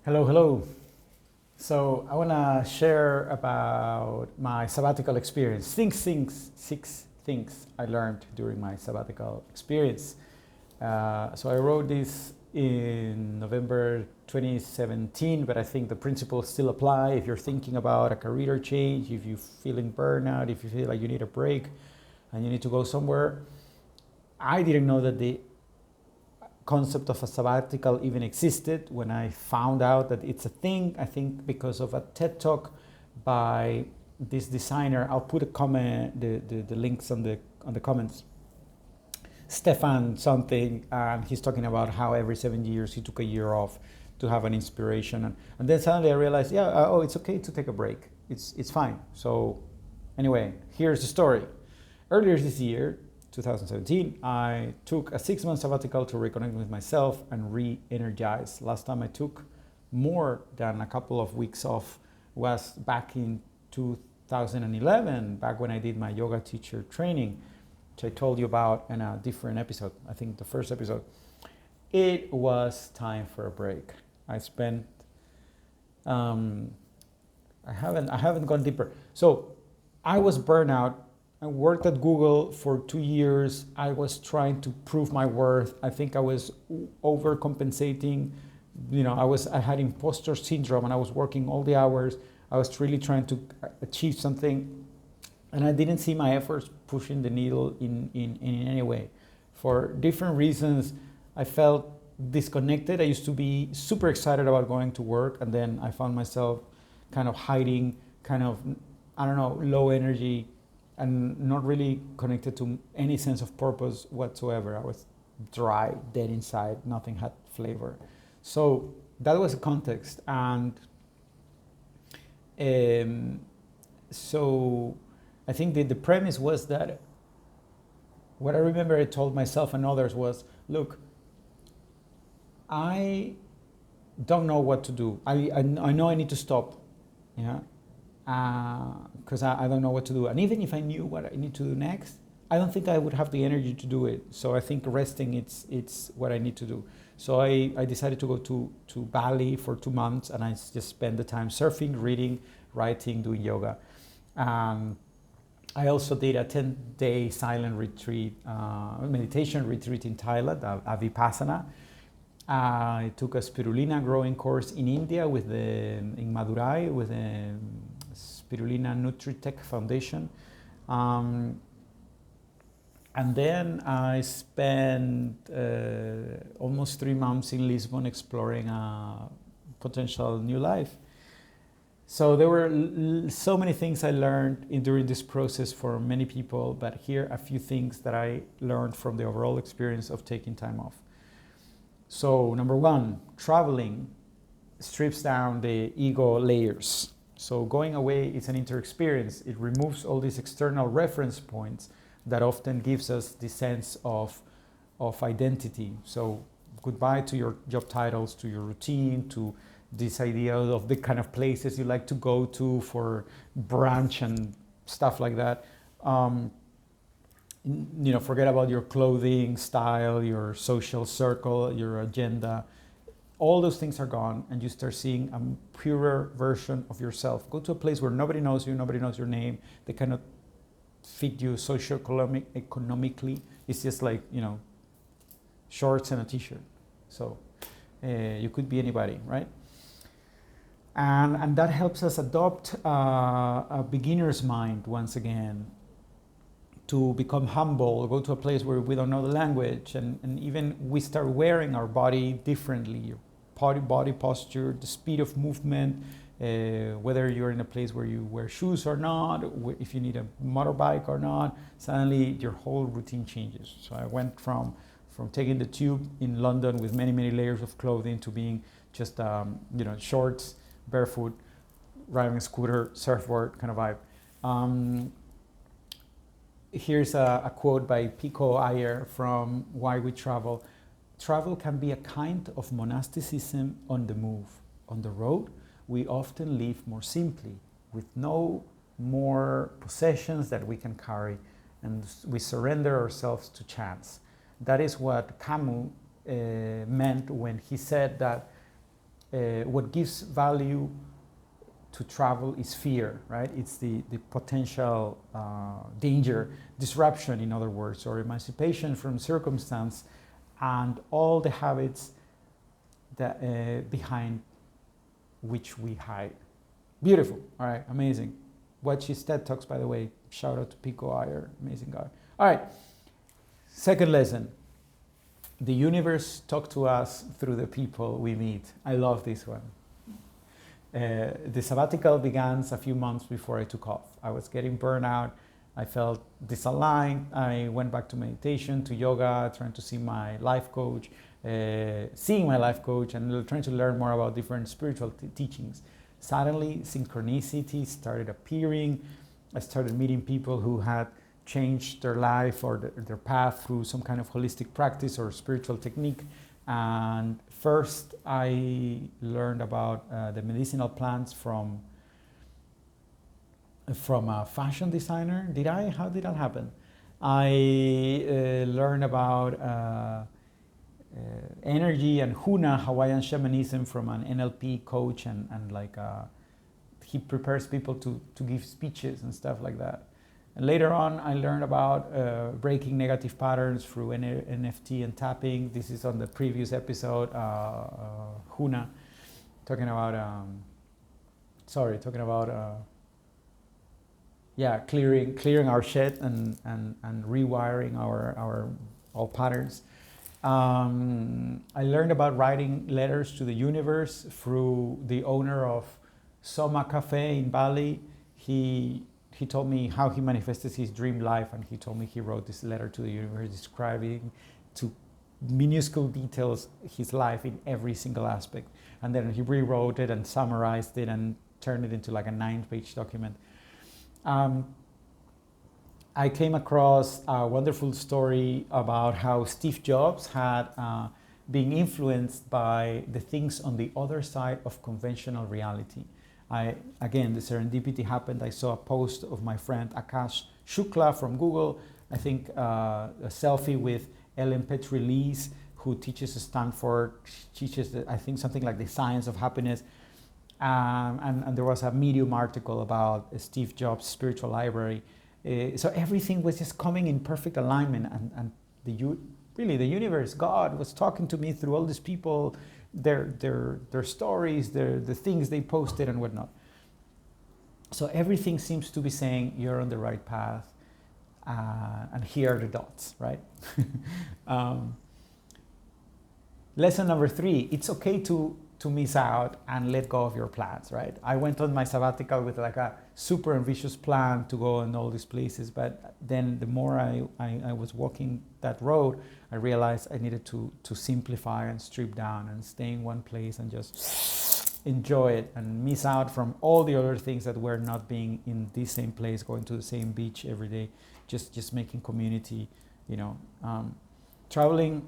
Hello, hello. So I want to share about my sabbatical experience. Six things I learned during my sabbatical experience. So I wrote this in November 2017, but I think the principles still apply if you're thinking about a career change, if you're feeling burnout, if you feel like you need a break and you need to go somewhere. I didn't know that the concept of a sabbatical even existed. When I found out that it's a thing, I think because of a TED talk by this designer. I'll put a comment, the links on the comments. Stefan something, and he's talking about how every 7 years he took a year off to have an inspiration, and then suddenly I realized, it's okay to take a break. It's fine. So anyway, here's the story. Earlier this year, 2017, I took a 6-month sabbatical to reconnect with myself and re-energize. Last time I took more than a couple of weeks off was back in 2011, back when I did my yoga teacher training, which I told you about in a different episode, I think the first episode. It was time for a break. I spent, I haven't gone deeper. So I was burnout. I worked at Google for 2 years. I was trying to prove my worth. I think I was overcompensating. I had imposter syndrome and I was working all the hours. I was really trying to achieve something, and I didn't see my efforts pushing the needle in any way. For different reasons, I felt disconnected. I used to be super excited about going to work, and then I found myself kind of hiding, low energy, and not really connected to any sense of purpose whatsoever. I was dry, dead inside, nothing had flavor. So that was the context. And so I think the premise was that what I remember I told myself and others was, look, I don't know what to do. I know I need to stop. Yeah. Because I don't know what to do. And even if I knew what I need to do next, I don't think I would have the energy to do it. So I think resting, it's what I need to do. So I decided to go to Bali for 2 months, and I just spent the time surfing, reading, writing, doing yoga. I also did a 10-day silent retreat, meditation retreat in Thailand, a Vipassana. I took a Spirulina growing course in India in Madurai with the Spirulina Nutritech Foundation. And then I spent almost 3 months in Lisbon exploring a potential new life. So there were so many things I learned during this process for many people, but here are a few things that I learned from the overall experience of taking time off. So number 1, traveling strips down the ego layers. So going away is an inter-experience. It removes all these external reference points that often gives us the sense of identity. So goodbye to your job titles, to your routine, to this idea of the kind of places you like to go to for brunch and stuff like that. Forget about your clothing style, your social circle, your agenda. All those things are gone, and you start seeing a purer version of yourself. Go to a place where nobody knows you, nobody knows your name. They cannot fit you socio-economically. It's just like, shorts and a t-shirt. So you could be anybody, right? And that helps us adopt a beginner's mind once again, to become humble, go to a place where we don't know the language, and even we start wearing our body differently. Body posture, the speed of movement, whether you're in a place where you wear shoes or not, if you need a motorbike or not, suddenly your whole routine changes. So I went from taking the tube in London with many, many layers of clothing to being just, shorts, barefoot, riding a scooter, surfboard kind of vibe. Here's a quote by Pico Iyer from Why We Travel. Travel can be a kind of monasticism on the move. On the road, we often live more simply, with no more possessions that we can carry, and we surrender ourselves to chance. That is what Camus meant when he said that what gives value to travel is fear, right? It's the potential danger, disruption, in other words, or emancipation from circumstance, and all the habits that behind which we hide. Beautiful. All right, amazing. Watch his TED Talks, by the way. Shout out to Pico Iyer, amazing guy. All right, second lesson. The universe talks to us through the people we meet. I love this one. The sabbatical began a few months before I took off. I was getting burnout. I felt disaligned. I went back to meditation, to yoga, trying to see my life coach, seeing my life coach, and trying to learn more about different spiritual teachings. Suddenly, synchronicity started appearing. I started meeting people who had changed their life or their path through some kind of holistic practice or spiritual technique. And first, I learned about the medicinal plants from a fashion designer. How did that happen? I learned about energy and Huna, Hawaiian shamanism, from an NLP coach, and he prepares people to give speeches and stuff like that. And later on, I learned about breaking negative patterns through NFT and tapping. This is on the previous episode, Huna, talking about clearing our shit and rewiring our all patterns. I learned about writing letters to the universe through the owner of Soma Cafe in Bali. He told me how he manifested his dream life, and he told me he wrote this letter to the universe describing to minuscule details his life in every single aspect. And then he rewrote it and summarized it and turned it into like a 9-page document. I came across a wonderful story about how Steve Jobs had been influenced by the things on the other side of conventional reality. Again, the serendipity happened. I saw a post of my friend Akash Shukla from Google, I think a selfie with Ellen Petrie-Lees, who teaches at Stanford, teaches, I think, something like the science of happiness. And there was a Medium article about Steve Jobs' spiritual library. So everything was just coming in perfect alignment, and the universe, God, was talking to me through all these people, their stories, the things they posted and whatnot. So everything seems to be saying you're on the right path, and here are the dots, right? Lesson number 3: it's okay to miss out and let go of your plans, right? I went on my sabbatical with like a super ambitious plan to go in all these places, but then the more I was walking that road, I realized I needed to simplify and strip down and stay in one place and just enjoy it and miss out from all the other things that were not being in the same place, going to the same beach every day, just making community, traveling.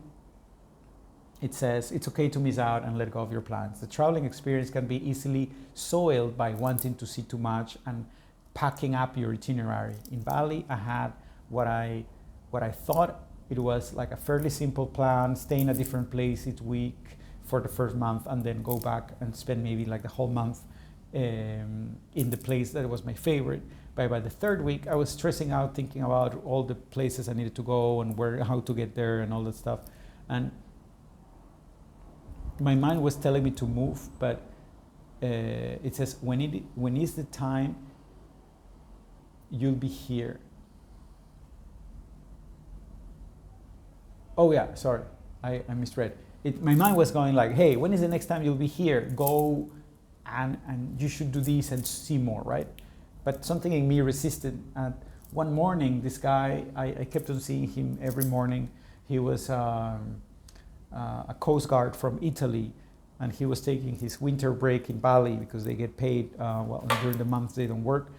It says it's okay to miss out and let go of your plans. The traveling experience can be easily soiled by wanting to see too much and packing up your itinerary. In Bali, I had what I thought it was like a fairly simple plan: stay in a different place each week for the first month, and then go back and spend maybe like the whole month in the place that was my favorite. By the third week, I was stressing out, thinking about all the places I needed to go and how to get there and all that stuff. And my mind was telling me to move, but it says, when is the time you'll be here? Oh yeah, sorry, I misread. My mind was going like, hey, when is the next time you'll be here? Go and you should do this and see more, right? But something in me resisted. And one morning, this guy, I kept on seeing him every morning. He was a Coast Guard from Italy, and he was taking his winter break in Bali because they get paid during the months they don't work.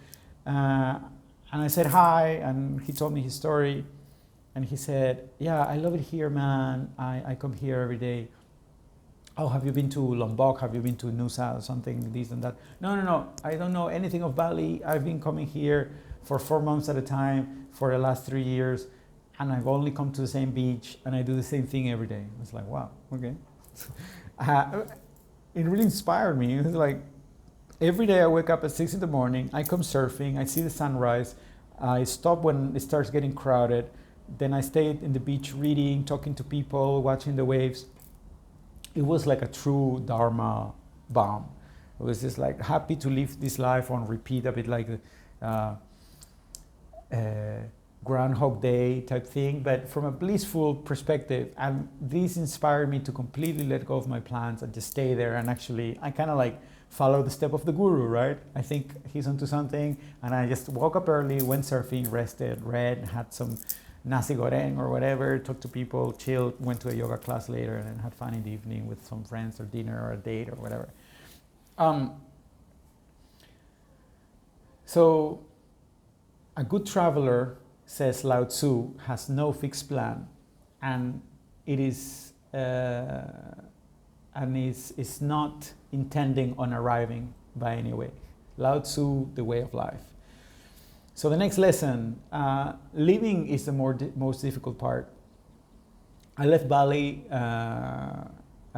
And I said hi, and he told me his story, and he said, yeah, I love it here, man. I come here every day. Oh, have you been to Lombok? Have you been to Nusa or something, this and that? No, I don't know anything of Bali. I've been coming here for 4 months at a time for the last 3 years. And I've only come to the same beach, and I do the same thing every day. It's like, wow, okay. it really inspired me. It was like every day I wake up at 6 in the morning, I come surfing, I see the sunrise, I stop when it starts getting crowded, then I stay in the beach reading, talking to people, watching the waves. It was like a true Dharma bomb. It was just like happy to live this life on repeat, a bit like Groundhog Day type thing, but from a blissful perspective. And this inspired me to completely let go of my plans and just stay there. And actually, I kind of like follow the step of the guru, right? I think he's onto something. And I just woke up early, went surfing, rested, read, had some nasi goreng or whatever, talked to people, chilled, went to a yoga class later, and then had fun in the evening with some friends or dinner or a date or whatever. So a good traveler, says Lao Tzu, has no fixed plan, and it is is not intending on arriving by any way. Lao Tzu, the way of life. So the next lesson, living is the most difficult part. I left Bali, I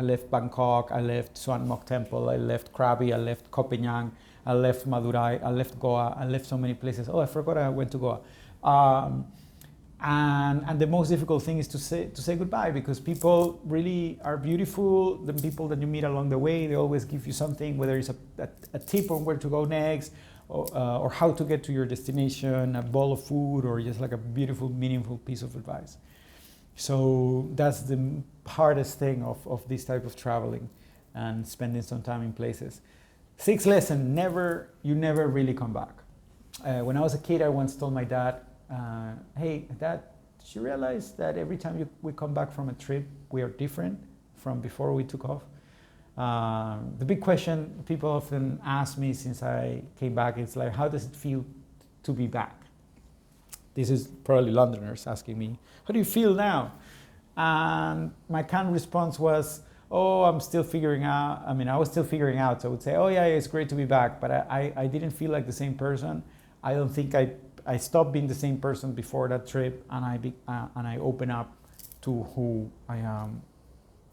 left Bangkok, I left Suan Mok Temple, I left Krabi, I left Koh Phangan, I left Madurai, I left Goa, I left so many places. Oh, I forgot I went to Goa. And the most difficult thing is to say goodbye, because people really are beautiful. The people that you meet along the way, they always give you something, whether it's a tip on where to go next, or how to get to your destination, a bowl of food, or just like a beautiful, meaningful piece of advice. So that's the hardest thing of this type of traveling and spending some time in places. Sixth lesson, you never really come back. When I was a kid, I once told my dad, hey, Dad, did you realize that every time we come back from a trip, we are different from before we took off? The big question people often ask me since I came back is like, how does it feel to be back? This is probably Londoners asking me, how do you feel now? And my canned response was, oh, I'm still figuring out. I mean, I was still figuring out. So I would say, oh yeah, it's great to be back, but I didn't feel like the same person. I don't think I stopped being the same person before that trip, and I open up to who I am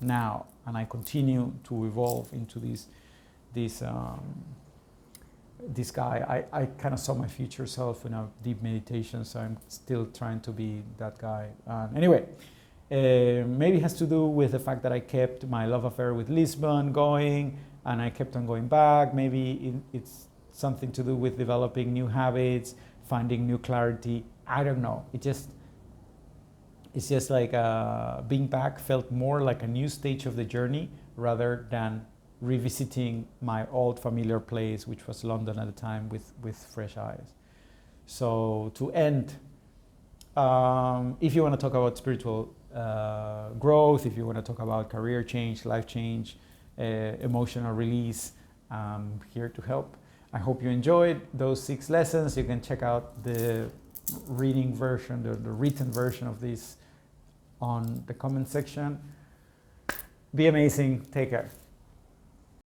now, and I continue to evolve into this guy. I kind of saw my future self in a deep meditation, so I'm still trying to be that guy. Anyway, maybe it has to do with the fact that I kept my love affair with Lisbon going, and I kept on going back. Maybe it's something to do with developing new habits, finding new clarity. I don't know. It's just like being back felt more like a new stage of the journey rather than revisiting my old familiar place, which was London at the time, with fresh eyes. So to end, if you want to talk about spiritual growth, if you want to talk about career change, life change, emotional release, I'm here to help. I hope you enjoyed those 6 lessons. You can check out the reading version, the written version of this on the comment section. Be amazing. Take care.